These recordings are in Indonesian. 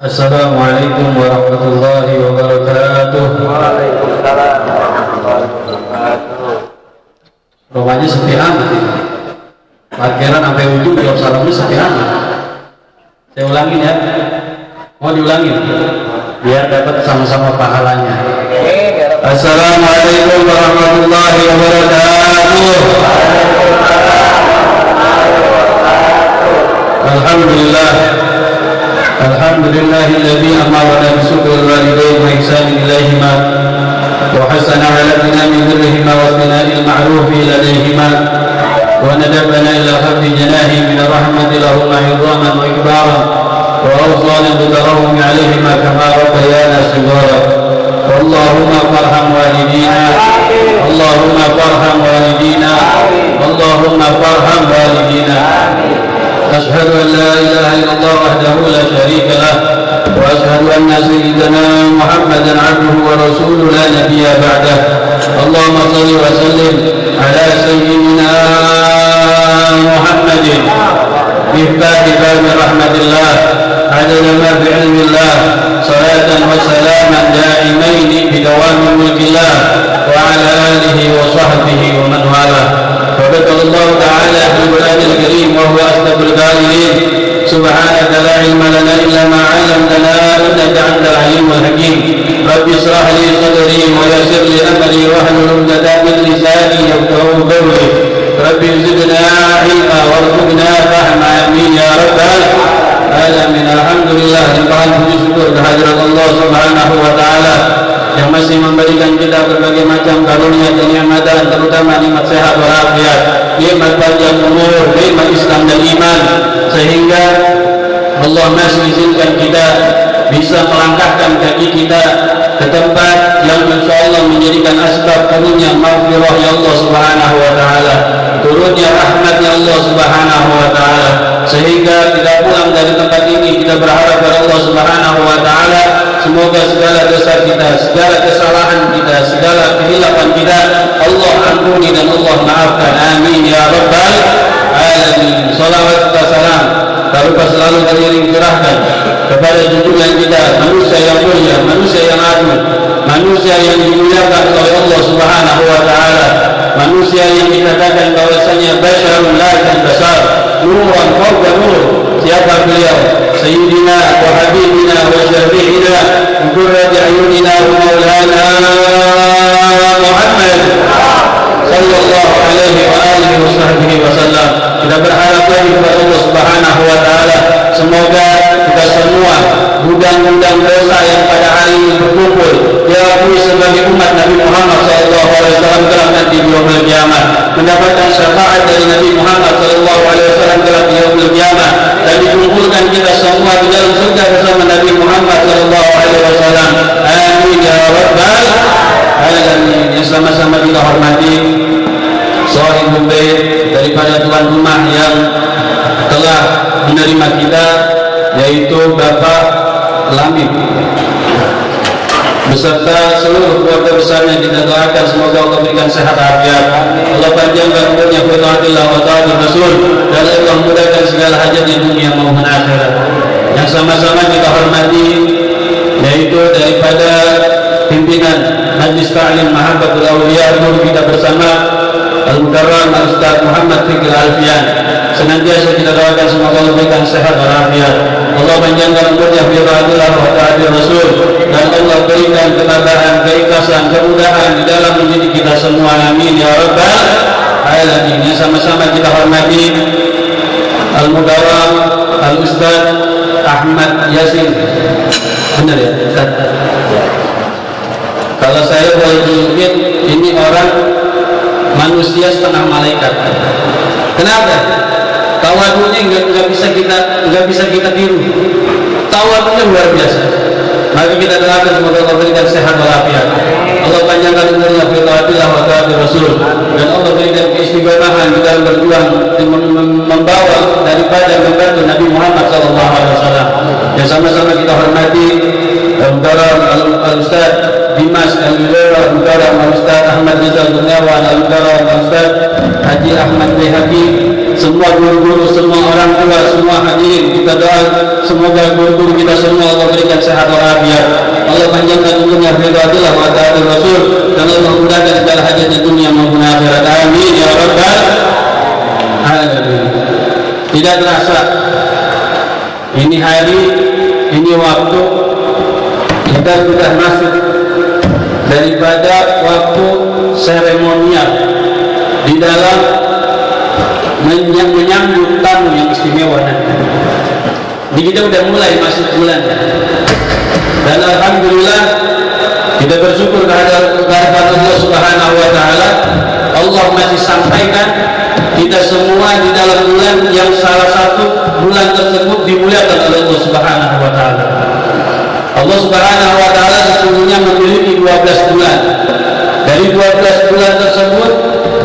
Assalamualaikum warahmatullahi wabarakatuh. Waalaikumsalam warahmatullahi wabarakatuh. Rumahnya sepi amat ini. Parkiran sampai ujung jawab salamnya sepi amat. Saya ulangin ya. Mau diulangin? Biar dapat sama-sama pahalanya. Assalamualaikum warahmatullahi wabarakatuh. Alhamdulillah. Alhamdulillahilladzi amarna bisyukri walidain wa ihsani ilaihima wa hasana ala min birrihima wa thina'il ma'rufi ladaihima wa nadabana ila khafdi janahi min rahmati lahumma idhaman wa ikbara wa awsana bitarahum alaihima kama rabbayana sighara. Allahumma farham walidina, Allahumma farham walidina, Allahumma farham walidina. أشهد أن لا إله إلا الله وحده لا شريك له وأشهد أن سيدنا محمدا عبده ورسوله لا نبي بعده. اللهم صل وسلم على سيدنا محمد مفتاح باب رحمة الله عدد ما في علم الله صلاة وسلاما دائمين بدوام ملك الله وعلى آله وصحبه ومن والاه. وذكر الله تعالى في القرآن الكريم وهو أصدق القائلين سبحانك لا علم لنا إلا ما علمتنا إنك أنت العليم الحكيم. رب اشرح لي صدري ويسر لي أمري واحلل عقدة من لساني يفقهوا قولي. رب زدنا علما وارزقنا فهما آمين يا رب العالمين. Alhamdulillah, limpahan puji syukur kehadirat Allah Subhanahu wa taala yang masih memberikan kita berbagai macam karunia dan nikmat, terutama nikmat sehat walafiat, nikmat panjang umur, nikmat Islam dan iman, sehingga Allah masih izinkan kita bisa melangkahkan kaki kita ke tempat yang insyaallah menjadikan asbab turunnya maghfirah ya Allah Subhanahu wa taala, turunnya rahmatnya Allah Subhanahu wa taala, sehingga tidak pulang dari tempat ini kita berharap kepada Allah Subhanahu wa taala semoga segala dosa kita, segala kesalahan kita, segala kehilapan kita Allah ampuni dan Allah maafkan. Amin ya rabbal alamin. Salawat dan salam tak lupa selalu teriring curahkan kepada junjungan kita, manusia yang mulia, manusia yang agung, manusia yang dimuliakan oleh Allah Subhanahu wa taala, manusia yang dikatakan bahwasanya basyarun la basar, nuran fawqa nur. Siapa beliau? Sayyidina wa habibina wa syafi'ina qurratu ayunina wa maulana Muhammad sallallahu alaihi wa alihi wa sahbihi wasallam. Kita berharap lagi kepada Allah Subhanahu wa taala semoga kita semua gudang-gudang dosa yang pada hari ini berkumpul diakui sebagai umat Nabi Muhammad sallallahu alaihi wasallam kelak nanti di yaumul qiyamah, mendapatkan syafaat dari Nabi Muhammad sallallahu alaihi wasallam kelak di yaumul qiyamah, dan dikumpulkan kita semua di dalam surga bersama Nabi Muhammad sallallahu alaihi wasallam. Amin ya rabbal alamin. Yang sama-sama kita hormati sahibul bait daripada tuan rumah yang telah menerima kita, yaitu Bapak Lamib beserta seluruh keluarga besarnya. Kita doakan semoga Allah berikan sehat afiat, Allah panjangkan umurnya fi taatillah wa taatir Rasul, dan Allah mudahkan segala hajat di dunia maupun akhirat. Yang sama-sama kita hormati yaitu daripada pimpinan Majlis Ta'lim Mahabbatul Awliya guru kita bersama Al-Mukarram Al-Ustaz Muhammad Fikri Alfian. Senantiasa kita doakan semoga Allah berikan sehat walafiat, Allah panjangkan umurnya fi taatillah wa taatir Rasul, dan Allah berikan ketabahan, keikhlasan, kemudahan di dalam mendidik kita semua. Amin ya rabbal alamin. Yang sama-sama kita hormati Al-Mukarram Al-Ustaz Ahmad Yasin. Benar ya Ustaz? Kalau saya boleh tunjukin, ini orang manusia setengah malaikat. Kenapa? Tawadunya nggak bisa kita tiru. Tawadunya luar biasa. Maka kita doakan semoga Allah berikan sehat walafiat, Allah panjangkan umurnya fi taatillah wa taatir Rasul, dan Allah berikan keistiqomahan di dalam berjuang membawa daripada membantu Nabi Muhammad sallallahu alaihi wasallam. Yang sama-sama kita hormati Al-Mukarram Al-Ustaz Dimas Al-Mukarram Al-Ustaz Ahmad Rizal Gunawan Al-Mukarram Al-Ustaz Haji Ahmad Bihaki, semua guru-guru, semua orang tua, semua hadirin kita doa semoga guru-guru kita semua Allah berikan sehat walafiat, Allah panjangkan umurnya fi radillah wa ta'ala Rasul, dan Allah memudahkan segala hajat di dunia maupun akhirat. Amin ya rabbal alamin. Tidak terasa ini hari, ini waktu kita sudah masuk daripada waktu seremonial di dalam menyambut tamu yang istimewa nanti. Jadi kita sudah mulai masuk bulan, dan alhamdulillah kita bersyukur kehadirat Allah Subhanahu wa taala. Allah masih sampaikan kita semua di dalam bulan yang salah satu bulan tersebut dimuliakan oleh Allah Subhanahu wa taala. Allah Subhanahu wa taala sesungguhnya memiliki 12 bulan. Dari 12 bulan tersebut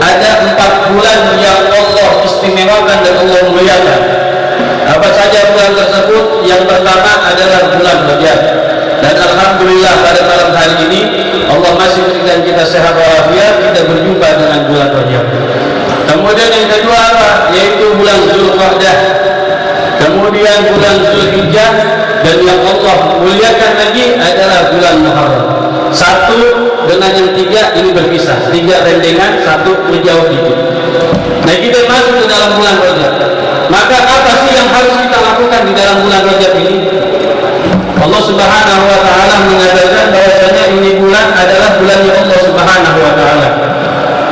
ada 4 bulan yang Allah istimewakan dan Allah muliakan. Apa saja bulan tersebut? Yang pertama adalah bulan Rajab. Dan alhamdulillah pada malam hari ini Allah masih berikan kita sehat walafiat, kita berjumpa dengan bulan Rajab. Kemudian yang kedua apa? Yaitu bulan Zulqa'dah. Kemudian bulan Zulhijjah, dan yang Allah muliakan lagi adalah bulan Muharram. Satu dengan yang tiga ini berpisah, tiga rendengan, satu menjauh dikit. Nah, kita masuk ke dalam bulan Rajab. Maka apa sih yang harus kita lakukan di dalam bulan Rajab ini? Allah Subhanahu wa taala mengatakan bahwasanya ini bulan adalah bulan yang Allah Subhanahu wa taala.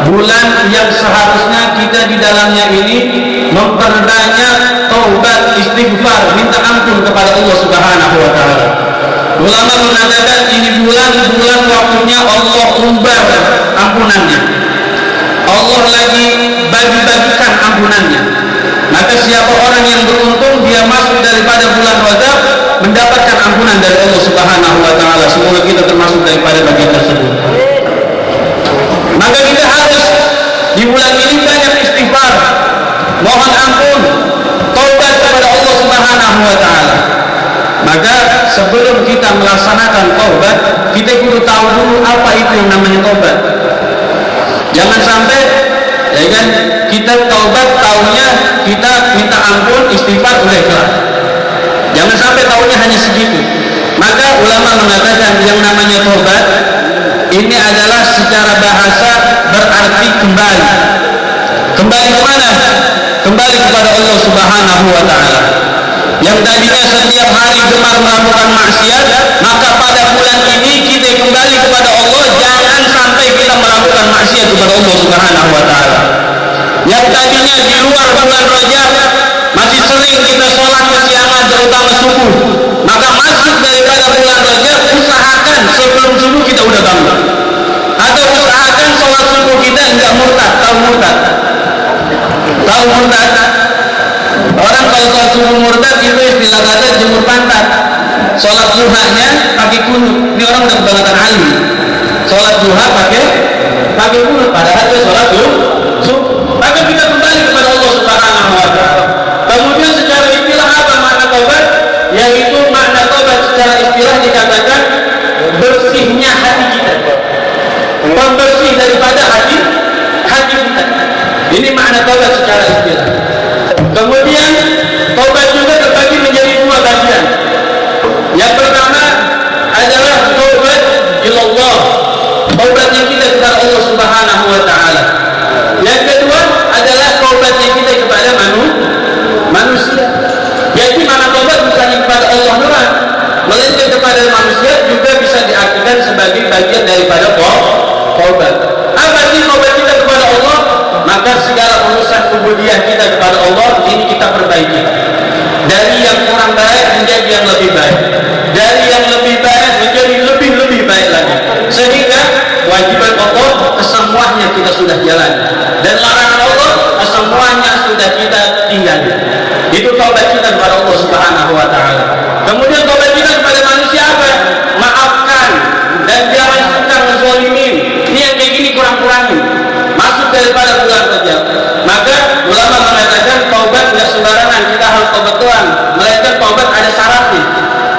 Bulan yang seharusnya kita di dalamnya ini memperbanyak taubat, istighfar, minta ampun kepada Allah Subhanahu wa taala. Ulama mengatakan ini bulan waktunya Allah umbar ampunannya. Allah lagi bagi-bagikan ampunannya. Maka siapa orang yang beruntung dia masuk daripada bulan Rajab mendapatkan ampunan dari Allah Subhanahu wa taala. Semoga kita termasuk daripada bagian tersebut. Maka kita harus di bulan ini banyak istighfar, mohon ampun, taubat kepada Allah Subhanahu wa taala. Maka sebelum kita melaksanakan taubat, kita perlu tahu dulu apa itu yang namanya taubat. Jangan sampai ya kan, kita taubat taunya kita minta ampun, istighfar udah kelar. Jangan sampai taunya hanya segitu. Maka ulama mengatakan yang namanya taubat ini adalah secara bahasa berarti kembali. Kembali kemana? Kembali kepada Allah Subhanahu wa taala. Yang tadinya setiap hari gemar melakukan maksiat, maka pada bulan ini kita kembali kepada Allah. Jangan sampai kita melakukan maksiat kepada Allah Subhanahu wa taala. Yang tadinya di luar bulan Rajab masih sering kita sholat kesiangan terutama subuh, maka masuk daripada bulan Rajab usahakan sebelum subuh kita udah bangun, atau usahakan sholat subuh kita enggak murtad. Tahu murtad? Tahu murtad? Orang kalau sholat subuh murtad itu istilah kata jemur pantat. Sholat duhanya pakai kunut. Ini orang udah kebangetan alim. Sholat duha pakai kunut, padahal dia sholat subuh. Maka kita kembali kepada Allah Subhanahu wa taala. Kemudian secara istilah apa makna taubat? Yaitu makna taubat secara istilah dikatakan bersihnya hati kita, pembersih daripada hati kita. Ini makna taubat secara istilah. Kemudian taubat juga terbagi menjadi dua bagian. Yang pertama adalah taubat ilallah, taubatnya kita kepada Allah Subhanahu wa taala. Yang kedua adalah taubatnya kita kepada manusia. Jadi mana taubat bukan kepada Allah doang, melainkan kepada manusia juga bisa diartikan sebagai bagian daripada taubat. Apa sih taubat kita kepada Allah? Maka segala urusan ubudiyah kita kepada Allah ini kita perbaiki. Dari yang kurang baik menjadi yang lebih baik. Dari yang lebih baik menjadi lebih baik lagi. Sehingga kewajiban Allah kesemuanya kita sudah jalani, dan larangan Allah kesemuanya sudah kita tinggali. Itu taubat kita kepada Allah Subhanahu wa taala. Kemudian taubat kita kepada manusia apa? Maafkan dan jangan suka ngezalimin. Ini yang kayak gini kurang-kurangin. Masuk daripada bulan Rajab. Maka ulama mengatakan taubat tidak sembarangan kita harus taubat doang, melainkan taubat ada syaratnya.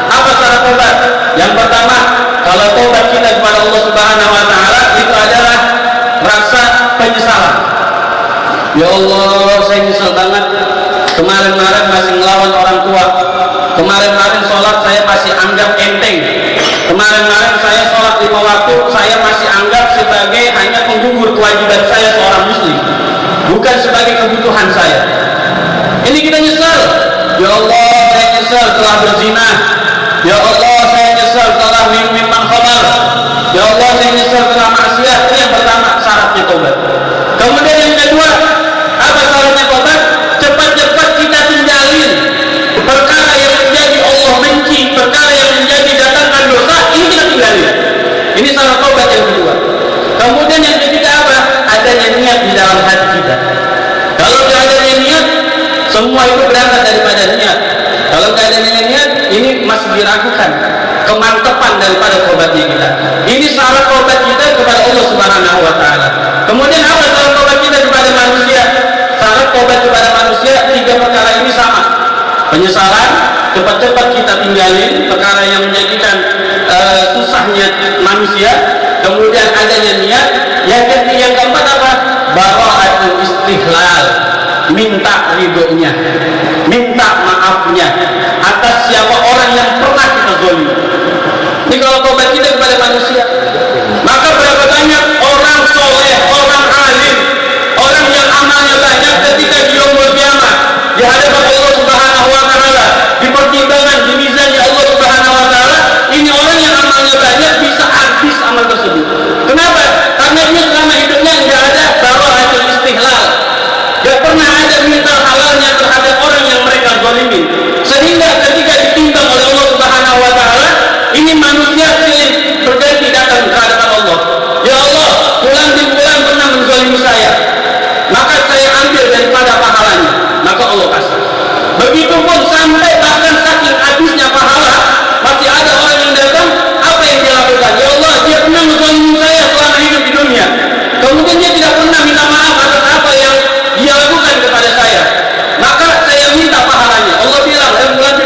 Apa syarat taubat? Yang pertama, kalau taubat kita kepada Allah Subhanahu wa taala itu adalah rasa penyesalan. Ya Allah, saya nyesel banget. Kemarin-kemarin masih ngelawan orang tua. Kemarin-kemarin sholat saya masih anggap enteng. Kemarin-kemarin saya sholat 5 waktu, saya masih anggap sebagai hanya penggugur kewajiban saya seorang muslim, bukan sebagai kebutuhan saya. Ini kita nyesal. Ya Allah, saya nyesal telah berzina. Ya Allah, saya nyesal telah minum khamar. Ya Allah, saya nyesal telah maksiat. Ini yang pertama, syaratnya tobat. Kemudian yang kedua, apa syaratnya tobat? Cepat-cepat kita tinggalin perkara yang menjadi Allah benci, perkara yang menjadi datangkan dosa. Ini kita tinggalin. Ini syarat tobat yang kedua. Kemudian yang ketiga apa? Adanya niat di dalam hati kita. Kalau tidak adanya niat, semua itu berangkat daripada niat. Kalau tidak adanya niat, ini masih diragukan kemantapan daripada tobatnya kita. Ini syarat tobat kita kepada Allah Subhanahu wa Ta'ala. Kemudian apa syarat tobat kita kepada manusia? Syarat tobat kepada manusia, 3 perkara ini sama. Penyesalan, cepat-cepat kita tinggalin perkara yang menjadikan susahnya manusia. Kemudian adanya niat. Yang keempat apa? Bara'atul istihlal, minta ridhonya, minta maafnya atas siapa orang yang pernah kita zalimi. Ini kalau tobat kita kepada manusia. Maka berapa banyak orang soleh, orang alim, orang yang amalnya banyak ketika di yaumul qiyamah di hadapan Allah Subhanahu wa Ta'ala, di pertimbangan di mizannya Allah Subhanahu wa Ta'ala, ini orang yang amalnya banyak bisa habis amal tersebut. Kenapa? Karena dia selama hidupnya tidak ada bara'atul istihlal, tidak pernah ada minta halalnya terhadap orang yang mereka zalimi, sehingga ketika ditimbang oleh Allah Subhanahu wa Ta'ala, ini manusia silih berganti datang ke hadapan Allah. Ya Allah, bulan di bulan pernah menzalimi saya, maka saya ambil daripada pahalanya, maka Allah kasih. Begitupun sampai bahkan saking habisnya pahala, masih ada orang yang datang, apa yang dia lakukan? Ya Allah, dia pernah menzalimi saya selama hidup di dunia, kemudian dia tidak pernah minta maaf atas apa yang dia lakukan kepada saya, maka saya minta pahalanya. Allah bilang,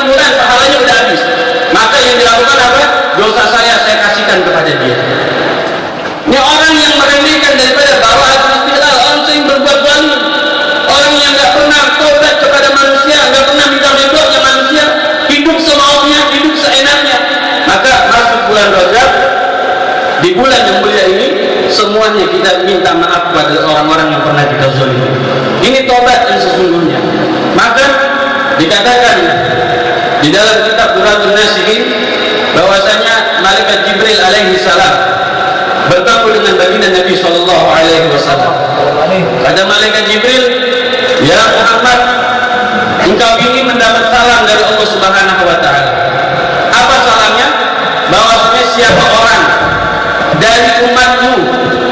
bulan pahalanya sudah habis, maka yang dilakukan apa? Dosa saya kasihkan kepada dia. Ini orang yang meremehkan daripada bara'atul istihlal, orang yang berbuat zalim, orang yang tidak pernah tobat kepada manusia, tidak pernah minta ridhonya manusia, hidup semaunya, hidup seenaknya. Maka masuk bulan Rajab, di bulan yang mulia ini, semuanya kita minta maaf kepada orang-orang yang pernah kita zalimi. Ini tobat yang sesungguhnya. Maka dikatakan di dalam kitab Durratun Nasihin bahwasanya malaikat Jibril alaihi salam bertemu dengan baginda Nabi sallallahu alaihi wasallam. Kata malaikat Jibril, "Ya Muhammad, engkau ini mendapat salam dari Allah Subhanahu wa Ta'ala." Apa salamnya? Bahwasanya siapa orang dari umatmu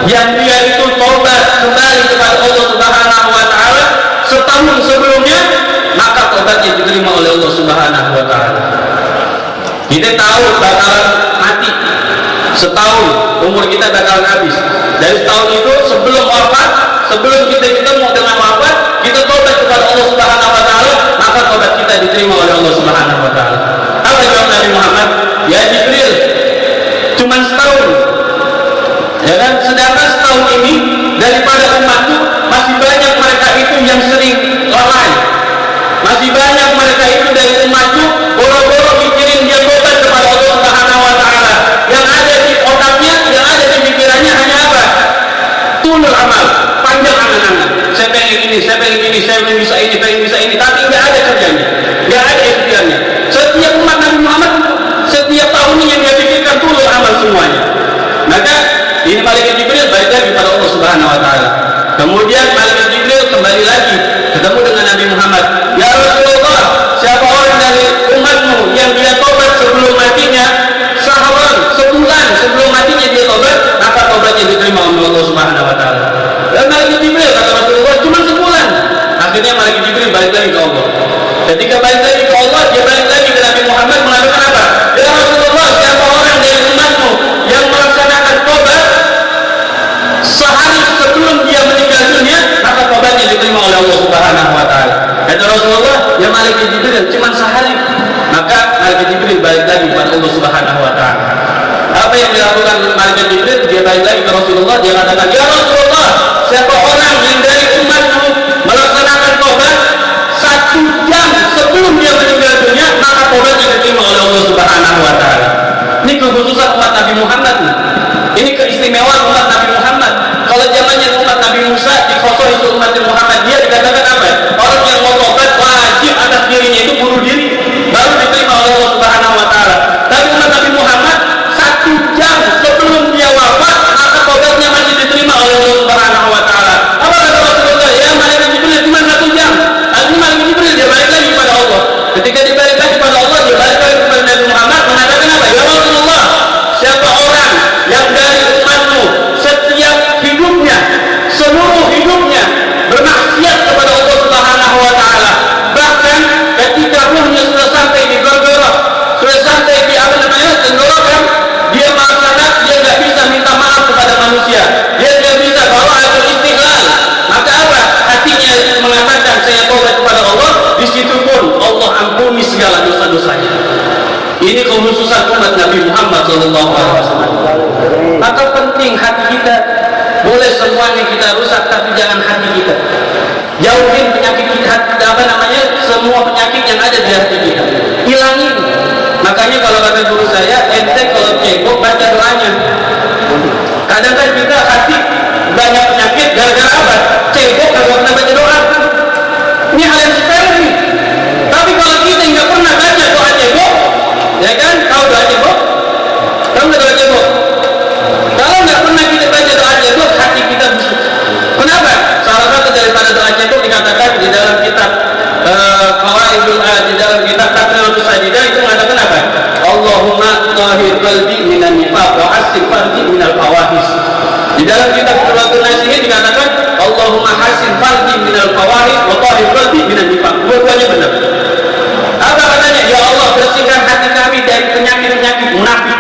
yang dia itu tobat kembali kepada Allah Subhanahu wa Ta'ala setahun sebelumnya, maka tobatnya diterima oleh Allah Subhanahu wa Ta'ala. Kita tahu bakalan mati setahun, umur kita bakalan habis. Dari setahun itu sebelum wafat, sebelum kita ketemu dengan wafat, kita tobat kepada Allah Subhanahu wa Ta'ala, maka tobat kita diterima oleh Allah Subhanahu wa Ta'ala. Apa jawab Nabi Muhammad? Ya Jibril, cuma setahun, ya kan? Sedangkan setahun ini daripada umatku masih banyak mereka itu yang sering lalai, masih banyak mereka itu dari umatku boro-boro mikirin dia tobat kepada Allah Subhanahu wa Ta'ala. Yang ada di otaknya, yang ada di pikirannya hanya apa? Tulul amal, panjang angan-angan. Saya pengen ini, saya pengen ini, saya pengen bisa ini, pengen bisa ini, tapi nggak ada kerjanya, nggak ada ikhtiarnya. Setiap umat Nabi Muhammad, setiap tahunnya yang dia pikirkan tulul amal semuanya. Maka ini malaikat Jibril balik lagi pada Allah Subhanahu wa Ta'ala. Kemudian malaikat Jibril kembali lagi ketemu dengan Nabi Muhammad. Ya Rasulullah, siapa orang dari umatmu yang dia tobat sebelum matinya, sahwan, sebulan sebelum matinya dia tobat, maka tobatnya diterima oleh Allah Subhanahu wa Ta'ala. Dan malaikat Jibril kata Rasulullah, cuma sebulan. Akhirnya malaikat Jibril balik lagi ke Allah. Ketika balik lagi ke Allah, dia balik lagi ke Nabi Muhammad mengatakan apa? Ya Rasulullah, siapa orang dari umatmu yang melaksanakan tobat sehari sebelum dia meninggal dunia, maka tobatnya diterima oleh Allah Subhanahu wa Ta'ala. Kata Rasulullah, ya malaikat Jibril cuma sehari. Maka malaikat Jibril balik lagi kepada Allah Subhanahu wa Ta'ala. Apa yang dilakukan malaikat Jibril? Dia balik lagi ke Rasulullah, dia katakan, ya Rasulullah, siapa orang yang dari umatmu jangan hati kita. Jauhin penyakit hati, semua penyakit yang ada di hati kita. Hilangin. Makanya kalau kata guru saya, ente kalau cebok baca doanya. Kadang kan kita hati banyak penyakit gara-gara apa? Cebok kalau kita baca doa. Ini hal yang sepele nih. Tapi kalau kita nggak pernah baca doa cebok, ya kan? Tahu doa cebok? Tahu nggak doa cebok? Kalau nggak pernah kita baca doa cebok, hati kita busuk. Kenapa? Salah satu daripada doa cebok dikatakan di dalam kitab di dalam kitab Taqriratus Sajidah itu mengatakan apa? Allahumma tahhir qalbi minan nifaq wa hassin farji minal fawahis. Di dalam kitab Qur'anul Nasihin dikatakan Allahumma hassin farji minal fawahis wa tahhir qalbi minan nifaq. Dua-duanya benar. Apa katanya? Ya Allah, bersihkan hati kami dari penyakit-penyakit munafik.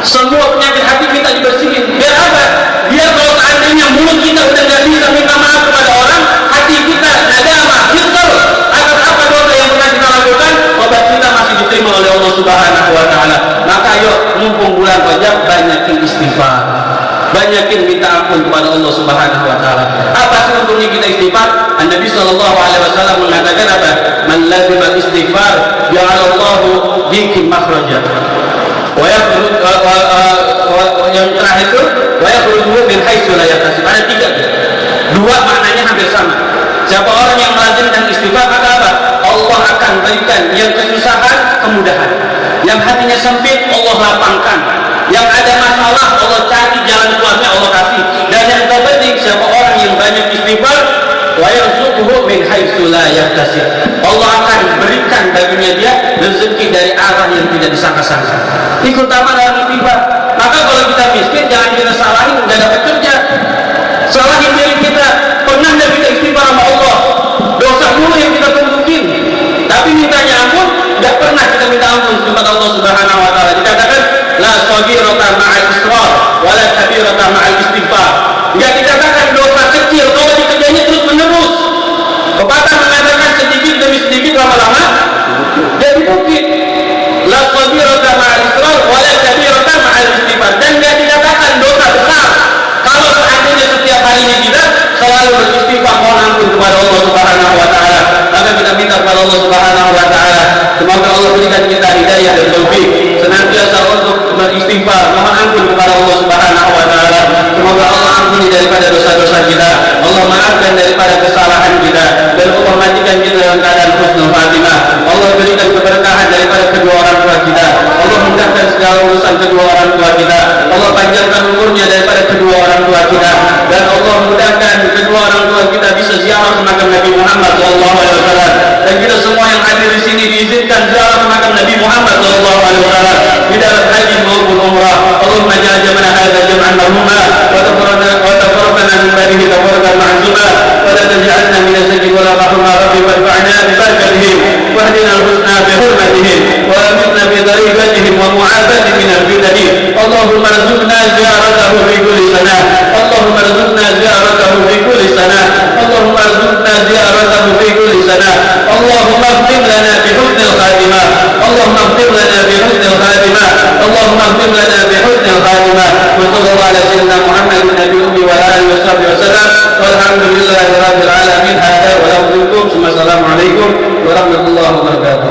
Semua penyakit hati kita dibersihin. Biar apa? Biar kalau seandainya mulut kita udah nggak bisa minta maaf kepada orang, hati kita nadamah, nyesel atas apa dosa yang pernah kita lakukan, obat kita masih diterima oleh Allah Subhanahu wa Ta'ala. Maka ayo, mumpung bulan Rajab, banyakin istighfar, banyakin minta ampun kepada Allah Subhanahu wa Ta'ala. Apa sih untungnya kita istighfar? Nabi sallallahu alaihi wasallam mengatakan apa? Man lazima istighfar ja'alallahu bihi makhraja. Yang terakhir itu wayakhruju min haitsu la yahtasib. Ada tiga. Dua maknanya hampir sama. Siapa orang yang melazimkan istighfar, maka apa? Allah akan berikan yang kesusahan kemudahan. Yang hatinya sempit, Allah lapangkan. Yang ada masalah, Allah cari jalan keluarnya, Allah kasih. Dan yang terpenting, siapa orang yang banyak istighfar, wa yarzuquhu min haitsu la yahtasib. Allah akan berikan baginya dia rezeki dari arah yang tidak disangka-sangka. Ikut utama dalam istighfar. Maka kalau kita miskin, jangan kita salahin nggak dapat kerja. Salahin diri kita. Pernah nggak kita istighfar sama Allah? Dosa mulu yang kita tunjukin. Tapi mintanya ampun, nggak pernah kita minta ampun kepada Allah Subhanahu wa Ta'ala. Dikatakan la shaghirata ma'al israr wa la kabirata ma'al istighfar. Nggak dikatakan dosa kecil kalau dikerjanya terus menerus. Pepatah mengatakan sedikit demi sedikit lama-lama jadi bukit. La shaghirata ma'al israr wa la kabirata ma'al istighfar. Dan nggak dikatakan dosa besar kalau seandainya setiap harinya kita selalu beristighfar mohon ampun kepada Allah Subhanahu wa Ta'ala. Maka kita minta kepada Allah Subhanahu wa Ta'ala, semoga Allah berikan kita hidayah dan taufik senantiasa untuk beristighfar mohon ampun kepada Allah Subhanahu wa Ta'ala. Semoga Allah ampuni daripada dosa-dosa kita, Allah maafkan daripada kesalahan kita, dan Allah matikan kita dalam keadaan husnul khatimah. Allah berikan keberkahan daripada kedua orang tua kita, Allah mudahkan segala urusan kedua orang tua kita, Allah panjangkan umurnya daripada kedua orang tua kita, dan Allah mudahkan kedua orang tua kita bisa ziarah ke makam Nabi Muhammad SAW. Dan kita semua yang hadir di sini diizinkan ziarah ke makam Nabi Muhammad SAW di dalam haji maupun umrah. Allahumma ja'al jam'ana hadza jam'an marhuma wa taqabbal min ba'dihi taqabbal ma'zuma wa la taj'alna min as-sajid wa la mahrum rabbi warfa'na bi barakatihim wa hdina al-husna bi hurmatihim wa amitna bi tariqatihim wa mu'afati min al-bid'ah. Allahumma arzuqna ziyaratahu fi kulli sana. Allahumma arzuqna ziyaratahu fi kulli sana. Allahumma arzuqna ziyaratahu fi kulli sana. Allahumma ighfir lana bi husnil khatimah. Allahumma ighfir lana bi husnil khatimah. Allahumma ighfir lana bi husnil khatimah. Wa sallallahu ala sayyidina Muhammadin nabiyyi wa alihi wa sahbihi wasallam. Walhamdulillahi rabbil alamin. Hadza wa la ilaha illa assalamu alaikum warahmatullahi wabarakatuh.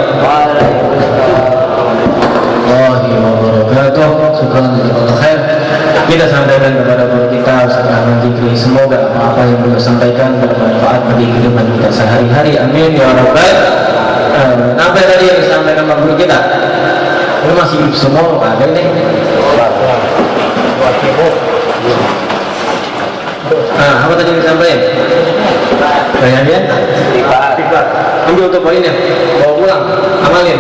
Warahmatullahi wabarakatuh. Syukran jazakallahu khair. Kita sampaikan kepada guru kita Ustaz Dzikri, semoga apa yang beliau sampaikan bermanfaat bagi kehidupan kita sehari-hari. Amin ya rabbal. Apa tadi yang disampaikan oleh guru kita? Ini masih semua ada ini. Apa tadi yang disampaikan? Bayangin. Ambil untuk poinnya, bawa pulang, amalin.